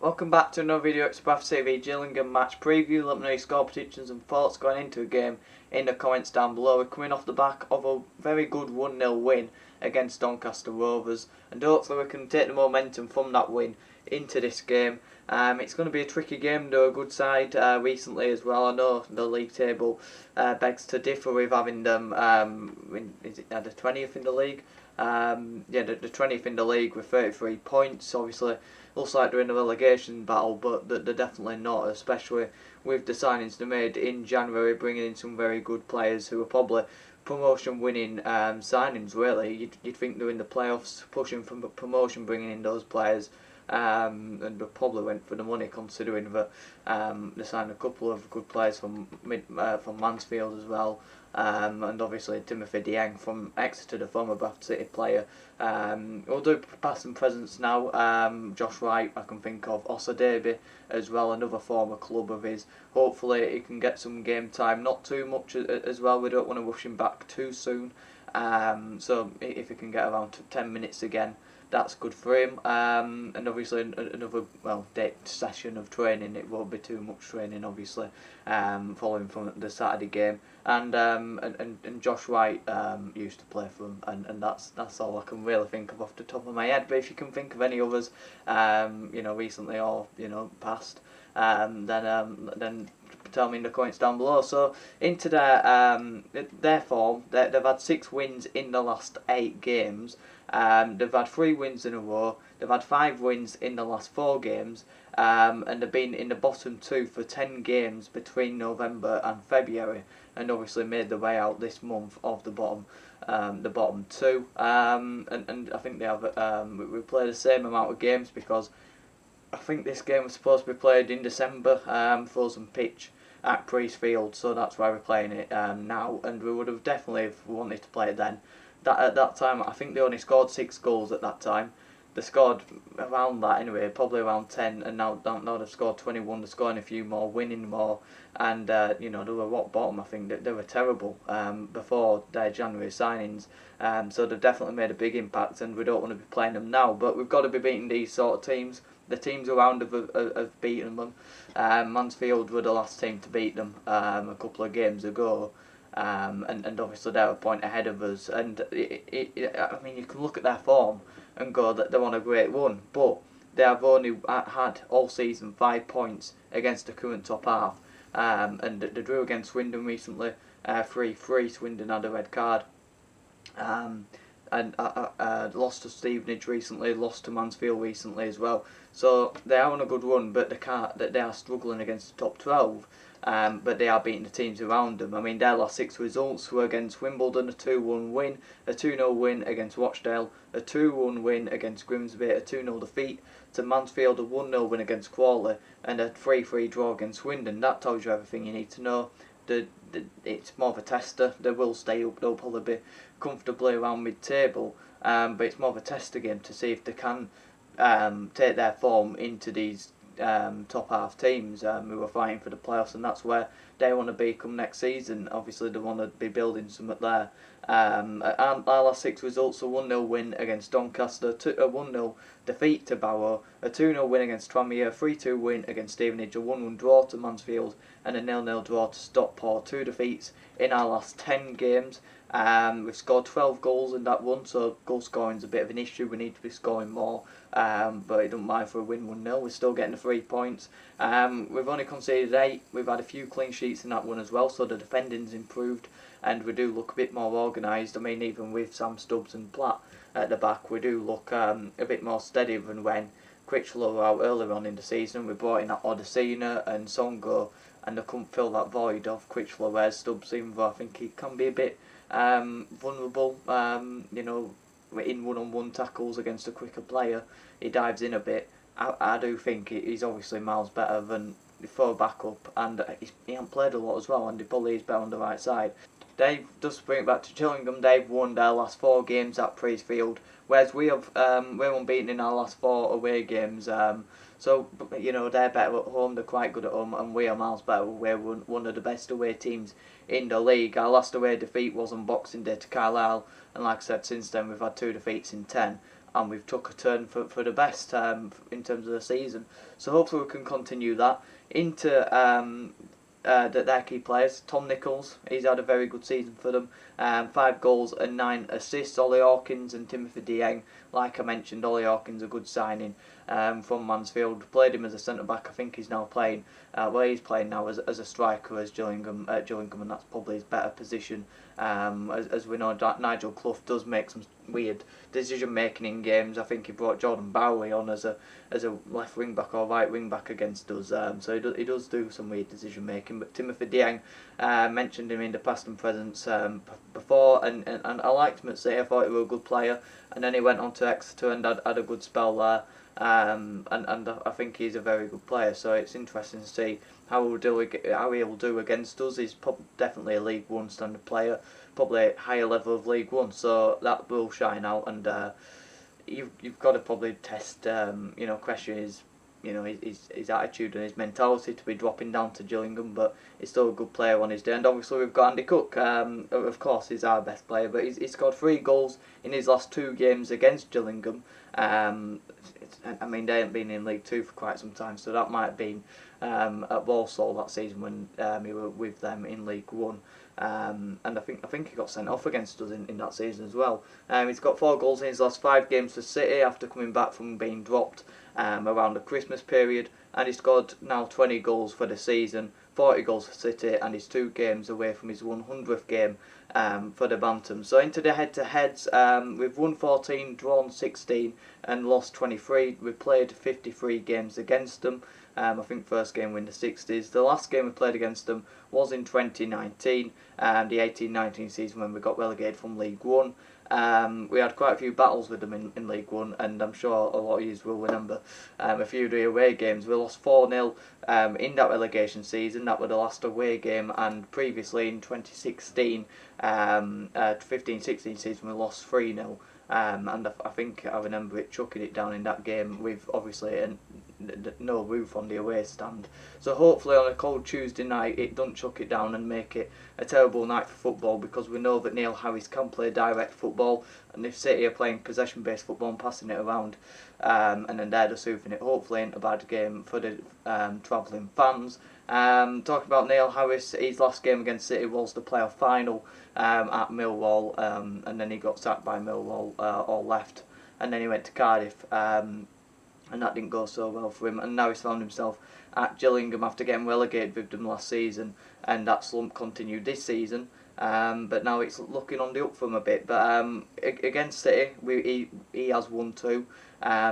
Welcome back to another video. It's Bradford TV Gillingham match preview. Let me know your score predictions and thoughts going into a game in the comments down below. We're coming off the back of a very good 1-0 win against Doncaster Rovers, and hopefully we can take the momentum from that win into this game. It's going to be a tricky game, though. A good side recently as well. I know the league table begs to differ with having them. Is it the 20th in the league? The 20th in the league with 33 points. Obviously, looks like they're in a relegation battle, but they're definitely not, especially with the signings they made in January, bringing in some very good players who are probably promotion-winning signings, really. You'd think they're in the playoffs, pushing for promotion, bringing in those players. And they probably went for the money, considering that they signed a couple of good players from Mansfield as well, and obviously Timothy DeYang from Exeter, the former Bradford City player. We'll do past and presents now. Josh Wright, I can think of. Osa Derby as well, another former club of his. Hopefully he can get some game time, not too much as well. We don't want to rush him back too soon. So if he can get around 10 minutes again, that's good for him. And obviously another session of training. It won't be too much training, obviously, following from the Saturday game. And Josh Wright used to play for him, and that's all I can really think of off the top of my head. But if you can think of any others, recently or past, then tell me in the comments down below. So into their form, they've had 6 wins in the last 8 games. They've had 3 wins in a row. They've had 5 wins in the last 4 games, and they've been in the bottom 2 for 10 games between November and February, and obviously made their way out this month of the bottom 2. And I think they have we play the same amount of games, because I think this game was supposed to be played in December, frozen pitch at Priestfield, so that's why we're playing it now, and we would have definitely wanted to play it then. At that time, I think they only scored 6 goals at that time. They scored around that anyway, probably around 10, and now they've scored 21. They're scoring a few more, winning more, and they were rock bottom. I think they were terrible before their January signings. So they've definitely made a big impact, and we don't want to be playing them now. But we've got to be beating these sort of teams. The teams around have beaten them. Mansfield were the last team to beat them a couple of games ago. And obviously they're a point ahead of us, and I mean, you can look at their form and go that they're on a great run, but they have only had all season 5 points against the current top half, and they drew against Swindon recently, 3-3. Swindon had a red card, and lost to Stevenage recently, lost to Mansfield recently as well. So they are on a good run, but they are struggling against the top 12. But they are beating the teams around them. I mean, their last 6 results were against Wimbledon, a 2-1 win, a 2-0 win against Rochdale, a 2-1 win against Grimsby, a 2-0 defeat to Mansfield, a 1-0 win against Crawley, and a 3-3 draw against Swindon. That tells you everything you need to know. It's more of a tester. They will stay up. They'll probably be comfortably around mid-table, but it's more of a tester game to see if they can take their form into these top half teams who are fighting for the playoffs, and that's where they want to be come next season. Obviously they want to be building something there. Our last 6 results: a 1-0 win against Doncaster, a 1-0 defeat to Barrow, a 2-0 win against Tranmere, a 3-2 win against Stevenage, a 1-1 draw to Mansfield, and a 0-0 draw to Stockport. 2 defeats in our last 10 games. We've scored 12 goals in that one, so goal scoring is a bit of an issue. We need to be scoring more, but it doesn't matter for a win 1-0. We're still getting the 3 points. We've only conceded 8. We've had a few clean sheets in that one as well, so the defending's improved, and we do look a bit more organised. I mean, even with Sam Stubbs and Platt at the back, we do look a bit more steady than when Critchlow were out earlier on in the season. We brought in that Odesina and Songo, and they couldn't fill that void of Critchlow, whereas Stubbs, even though I think he can be a bit vulnerable, in one-on-one tackles against a quicker player, he dives in a bit. I do think he's obviously miles better than the 4 backup, and he hasn't played a lot as well, and he probably is better on the right side. Dave, just bring it back to Gillingham, they've won their last 4 games at Priestfield, whereas we're unbeaten in our last 4 away games. So they're better at home, they're quite good at home, and we are miles better. We're one of the best away teams in the league. Our last away defeat was on Boxing Day to Carlisle, and like I said, since then we've had 2 defeats in 10. and we've took a turn for the best in terms of the season. So hopefully we can continue that into their key players. Tom Nichols, he's had a very good season for them. 5 goals and 9 assists. Ollie Hawkins and Timothy Dieng, like I mentioned, Ollie Hawkins a good signing from Mansfield. Played him as a centre back. I think he's now playing. He's playing now as a striker as Gillingham, and that's probably his better position. As we know, Nigel Clough does make some weird decision making in games. I think he brought Jordan Bowery on as a left wing back or right wing back against us. So he does do some weird decision making. But Timothy Dieng, mentioned him in the past and present before, and I liked him at City. I thought he was a good player, and then he went on to Exeter and had a good spell there. And I think he's a very good player. So it's interesting to see how he'll do against us. He's definitely a League One standard player, probably a higher level of League One. So that will shine out, and you've got to probably test, question his attitude and his mentality to be dropping down to Gillingham, but he's still a good player on his day. And obviously we've got Andy Cook, of course he's our best player, but he's scored 3 goals in his last 2 games against Gillingham. I mean, they haven't been in League Two for quite some time, so that might have been at Walsall that season when he were with them in League One. And I think he got sent off against us in that season as well. He's got 4 goals in his last 5 games for City after coming back from being dropped around the Christmas period, and he's scored now 20 goals for the season, 40 goals for City, and he's 2 games away from his 100th game for the Bantams. So into the head-to-heads, we've won 14, drawn 16 and lost 23. We've played 53 games against them. I think first game win the 60s. The last game we played against them was in 2019, the 18-19 season when we got relegated from League One. We had quite a few battles with them in League One, and I'm sure a lot of you will remember a few of the away games. We lost 4-0 in that relegation season. That was the last away game, and previously in 2016, 15-16 season, we lost 3-0. And I think I remember it chucking it down in that game with obviously no roof on the away stand. So hopefully on a cold Tuesday night it don't chuck it down and make it a terrible night for football, because we know that Neil Harris can play direct football, and if City are playing possession based football and passing it around, and then they're just hoofing it, hopefully ain't a bad game for the travelling fans. Talking about Neil Harris, his last game against City was the playoff final at Millwall, and then he got sacked by Millwall or left, and then he went to Cardiff, and that didn't go so well for him, and now he's found himself at Gillingham after getting relegated with them last season, and that slump continued this season. But now it's looking on the up for him a bit. But against City, he has won 2.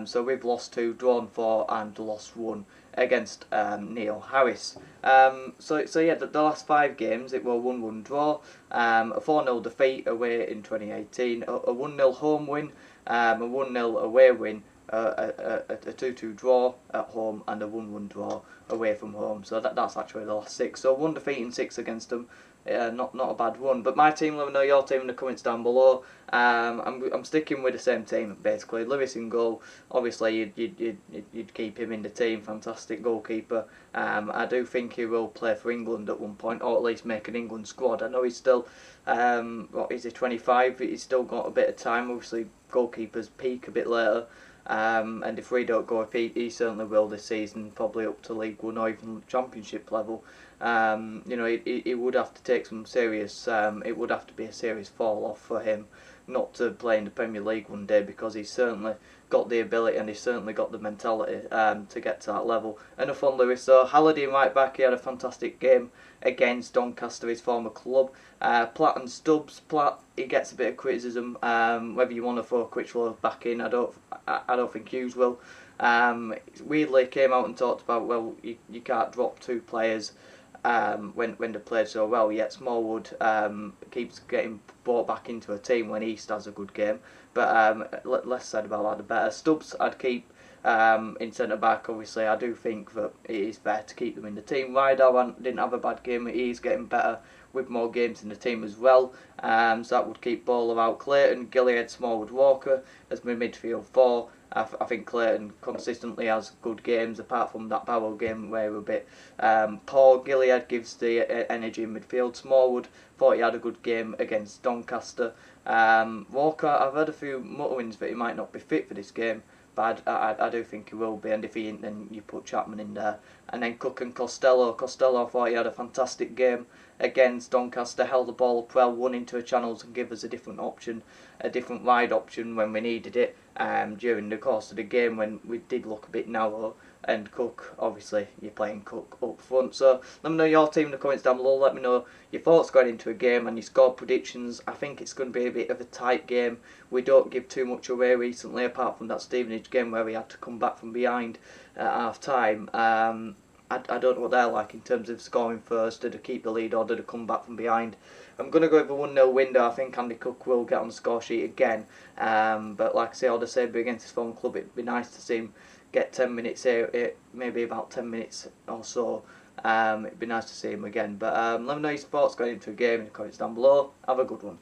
So we've lost 2, drawn 4, and lost 1 against Neil Harris. So yeah, the last 5 games it were 1-1 draw, a 4-0 defeat away in 2018, a 1-0 home win, a 1-0 away win, a 2-2 draw at home, and a 1-1 draw away from home. So that's actually the last 6. So 1 defeat in 6 against them. Not a bad one. But my team, let me know your team in the comments down below. I'm sticking with the same team basically. Lewis in goal. Obviously you'd keep him in the team. Fantastic goalkeeper. I do think he will play for England at one point, or at least make an England squad. I know he's still what is he, 25? He's still got a bit of time. Obviously goalkeepers peak a bit later. And if we don't go, if he certainly will this season, probably up to League One or even Championship level. He would have to take some serious. It would have to be a serious fall off for him not to play in the Premier League one day, because he's certainly got the ability and he's certainly got the mentality to get to that level. Enough on Lewis. So Halliday right back, he had a fantastic game against Doncaster, his former club. Platt and Stubbs. Platt, he gets a bit of criticism. Whether you want to throw Critchlow back in, I don't think Hughes will. Weirdly came out and talked about, well, you can't drop 2 players when they played so well, yet Smallwood keeps getting brought back into a team when East has a good game. But less said about that the better. Stubbs I'd keep in centre back. Obviously, I do think that it is fair to keep them in the team. Ryder didn't have a bad game. He's getting better with more games in the team as well. So that would keep Bowler out. Clayton, Gilliard, Smallwood, Walker as my midfield four. I think Clayton consistently has good games, apart from that Barrow game where we're a bit poor. Gilliard gives the energy in midfield. Smallwood thought he had a good game against Doncaster. Walker, I've heard a few mutterings that he might not be fit for this game, but I do think he will be, and if he ain't, then you put Chapman in there. And then Cook and Costello. Costello, I thought he had a fantastic game against Doncaster, held the ball up well, won into the channels and give us a different option, a different wide option when we needed it during the course of the game when we did look a bit narrow. And Cook, obviously, you're playing Cook up front. So let me know your team in the comments down below. Let me know your thoughts going into a game and your score predictions. I think it's going to be a bit of a tight game. We don't give too much away recently, apart from that Stevenage game where we had to come back from behind at half time. I don't know what they're like in terms of scoring first. Did they keep the lead or did they come back from behind? I'm going to go with a 1-0 window. I think Andy Cook will get on the score sheet again. But like I say, I'd say against his former club, it'd be nice to see him get 10 minutes here, maybe about 10 minutes or so. It'd be nice to see him again. But let me know your thoughts going into a game in the comments down below. Have a good one.